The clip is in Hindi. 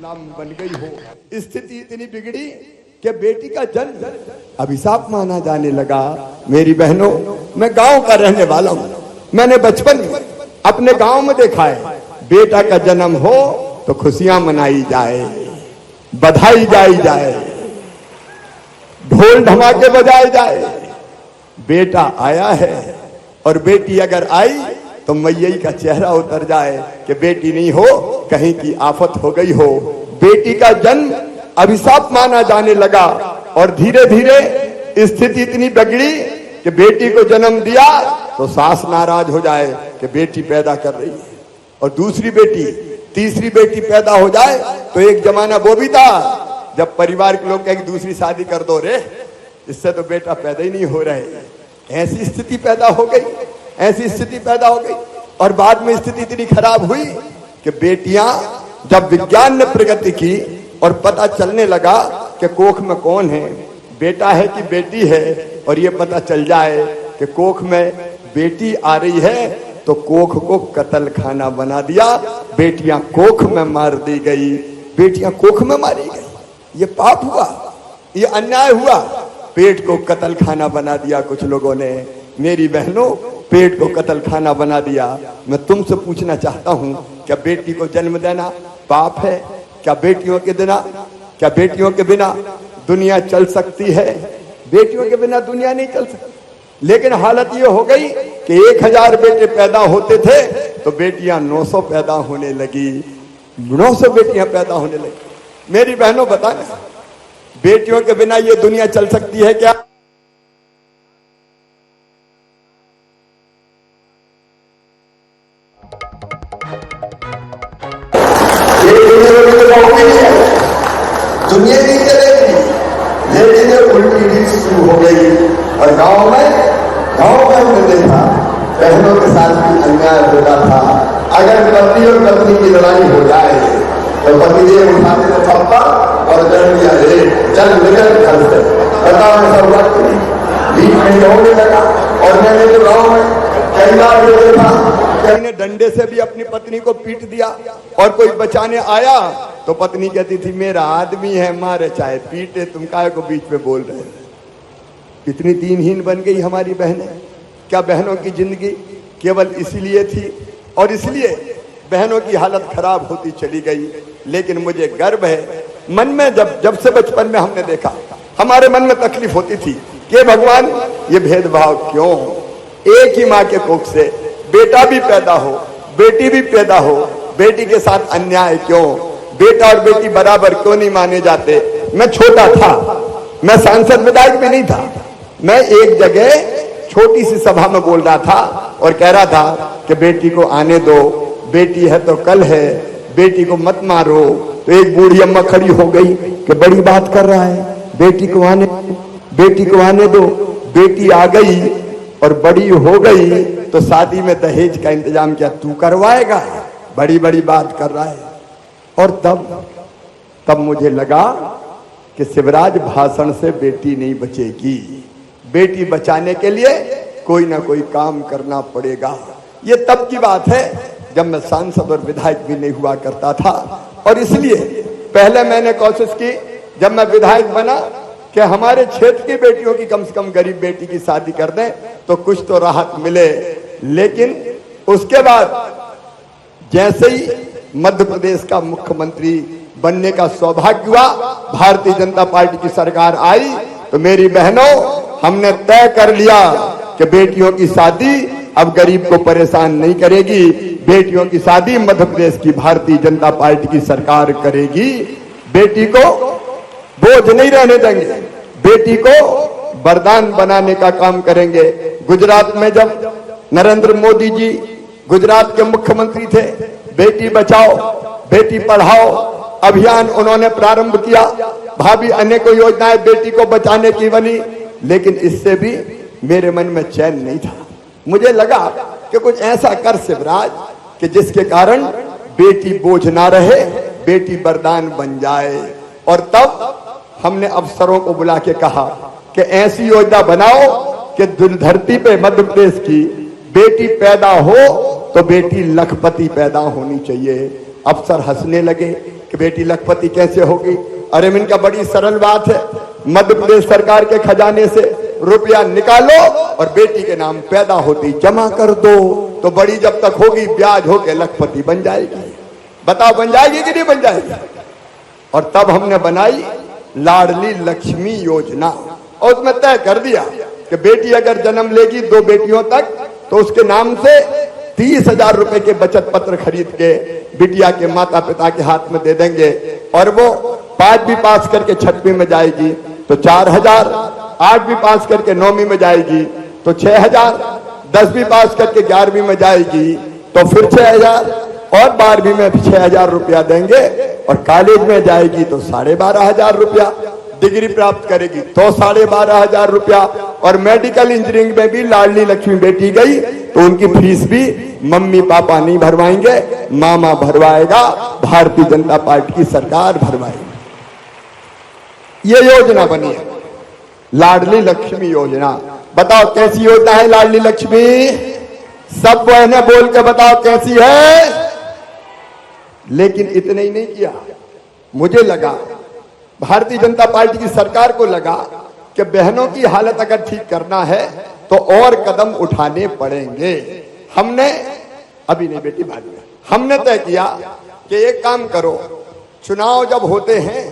गुलाम बन गई हो। स्थिति इतनी बिगड़ी कि बेटी का जन्म अभिशाप माना जाने लगा। मेरी बहनों, मैं गांव का रहने वाला हूं। मैंने बचपन में अपने गांव में देखा है, बेटा का जन्म हो तो खुशियां मनाई जाए, बधाई गाई जाए, ढोल धमाके बजाए जाए। बेटा आया है और बेटी अगर आई तो मैयई का चेहरा उतर जाए कि बेटी नहीं हो, कहीं की आफत हो गई हो। बेटी का जन्म अभिशाप माना जाने लगा और धीरे धीरे स्थिति इतनी बिगड़ी कि बेटी को जन्म दिया तो सास नाराज हो जाए कि बेटी पैदा कर रही है, और दूसरी बेटी, तीसरी बेटी पैदा हो जाए तो एक जमाना वो भी था जब परिवार के लोग कहें दूसरी शादी कर दो रे, इससे तो बेटा पैदा ही नहीं हो रहे। ऐसी स्थिति पैदा हो गई, ऐसी स्थिति पैदा हो गई। और बाद में स्थिति इतनी खराब हुई कि बेटियां, जब विज्ञान ने प्रगति की और पता चलने लगा कि कोख में कौन है, बेटा है कि बेटी है, और ये पता चल जाए कि कोख में बेटी आ रही है तो कोख को कत्ल खाना बना दिया। बेटियां कोख में मार दी गई, बेटियां कोख में मारी गई। ये पाप हुआ, ये अन्याय हुआ। पेट को कत्ल खाना बना दिया कुछ लोगों ने। मेरी बहनों, पेट को कत्ल खाना बना दिया। मैं तुमसे पूछना चाहता हूं, क्या बेटी को जन्म देना पाप है? क्या बेटियों के बिना दुनिया चल सकती है? बेटियों के बिना दुनिया नहीं चल सकती। लेकिन हालत ये हो गई कि 1000 बेटे पैदा होते थे तो बेटियां 900 पैदा होने लगी, 900 बेटियां पैदा होने लगी। मेरी बहनों, बताना, बेटियों के बिना ये दुनिया चल सकती है क्या? दुनिया नहीं चलेगी। लेकिन ये उल्टी रीत शुरू हो गई और गांव में हमने देखा बहनों के साथ भी अन्याय होता था। अगर पति और पत्नी की लड़ाई हो जाए तो पतिदेव उठाते थे थप्पड़ और दंड दिया, रे चल निकल घर से। बताओ, ऐसा हुआ कि नहीं? बीच में होने लगा। और मैंने तो गाँव में कई बार देखा, कहीं ने डंडे से भी अपनी पत्नी को पीट दिया, और कोई बचाने आया तो पत्नी कहती थी मेरा आदमी है, मारे चाहे पीटे, तुम काहे को बीच में बोल रहे हो। इतनी दीनहीन बन गई हमारी बहनें। क्या बहनों की जिंदगी केवल इसीलिए थी? और इसलिए बहनों की हालत खराब होती चली गई। लेकिन मुझे गर्व है, मन में जब से बचपन में हमने देखा, हमारे मन में तकलीफ होती थी कि भगवान ये भेदभाव क्यों? एक ही माँ के कोख से बेटा भी पैदा हो, बेटी भी पैदा हो, बेटी के साथ अन्याय क्यों? बेटा और बेटी बराबर क्यों नहीं माने जाते? मैं छोटा था, मैं सांसद विधायक भी नहीं था। मैं एक जगह छोटी सी सभा में बोल रहा था और कह रहा था कि बेटी को आने दो, बेटी है तो कल है, बेटी को मत मारो। तो एक बूढ़ी अम्मा खड़ी हो गई कि बड़ी बात कर रहा है, बेटी को आने दो। बेटी आ गई और बड़ी हो गई तो शादी में दहेज का इंतजाम क्या तू करवाएगा? बड़ी बड़ी बात कर रहा है। और तब मुझे लगा कि शिवराज भाषण से बेटी नहीं बचेगी। बेटी बचाने के लिए कोई ना कोई काम करना पड़ेगा। ये तब की बात है जब मैं सांसद और विधायक भी नहीं हुआ करता था। और इसलिए पहले मैंने कोशिश की, जब मैं विधायक बना, कि हमारे क्षेत्र की बेटियों की कम से कम गरीब बेटी की शादी कर दें तो कुछ तो राहत मिले। लेकिन उसके बाद जैसे ही मध्य प्रदेश का मुख्यमंत्री बनने का सौभाग्य हुआ, भारतीय जनता पार्टी की सरकार आई, तो मेरी बहनों, हमने तय कर लिया कि बेटियों की शादी अब गरीब को परेशान नहीं करेगी। बेटियों की शादी मध्य प्रदेश की भारतीय जनता पार्टी की सरकार करेगी। बेटी को बोझ नहीं रहने देंगे, बेटी को वरदान बनाने का काम करेंगे। गुजरात में जब नरेंद्र मोदी जी गुजरात के मुख्यमंत्री थे, बेटी बचाओ बेटी पढ़ाओ अभियान उन्होंने प्रारंभ किया। भाभी अनेकों योजनाएं बेटी को बचाने की बनी। लेकिन इससे भी मेरे मन में चैन नहीं था। मुझे लगा कि कुछ ऐसा कर शिवराज कि जिसके कारण बेटी बोझ ना रहे, बेटी वरदान बन जाए। और तब हमने अफसरों को बुला के कहा कि ऐसी योजना बनाओ कि धरती पे मध्य प्रदेश की बेटी पैदा हो तो बेटी लखपति पैदा होनी चाहिए। अफसर हंसने लगे कि बेटी लखपति कैसे होगी। अरे इनका बड़ी सरल बात है, मध्य प्रदेश सरकार के खजाने से रुपया निकालो और बेटी के नाम पैदा होती जमा कर दो, तो बड़ी जब तक होगी ब्याज होके लखपति बन जाएगी। बताओ बन जाएगी कि नहीं बन जाएगी। और तब हमने बनाई लाडली लक्ष्मी योजना, और उसमें तय कर दिया कि बेटी अगर जन्म लेगी 2 बेटियों तक तो उसके नाम से 30,000 रुपए के बचत पत्र खरीद के बिटिया के माता पिता के हाथ में दे देंगे। और वो 5वीं पास करके 6वीं में जाएगी तो 4,000, 8वीं पास करके 9वीं में जाएगी तो 6,000, 10वीं पास करके 11वीं में जाएगी तो फिर 6,000, और 12वीं में 6,000 रुपया देंगे, और कॉलेज में जाएगी तो 12,500 रुपया, डिग्री प्राप्त करेगी तो 12,500 रुपया, और मेडिकल इंजीनियरिंग में भी लाडली लक्ष्मी बेटी गई तो उनकी फीस भी मम्मी पापा नहीं भरवाएंगे, मामा भरवाएगा, भारतीय जनता पार्टी की सरकार भरवाएगी। ये योजना बनी है लाडली लक्ष्मी योजना। बताओ कैसी योजना है लाडली लक्ष्मी? सब बहनें बोल के बताओ कैसी है। लेकिन इतने ही नहीं किया, मुझे लगा, भारतीय जनता पार्टी की सरकार को लगा कि बहनों की हालत अगर ठीक करना है तो और कदम उठाने पड़ेंगे। हमने अभी नहीं बेटी बाद में हमने तय किया कि एक काम करो, चुनाव जब होते हैं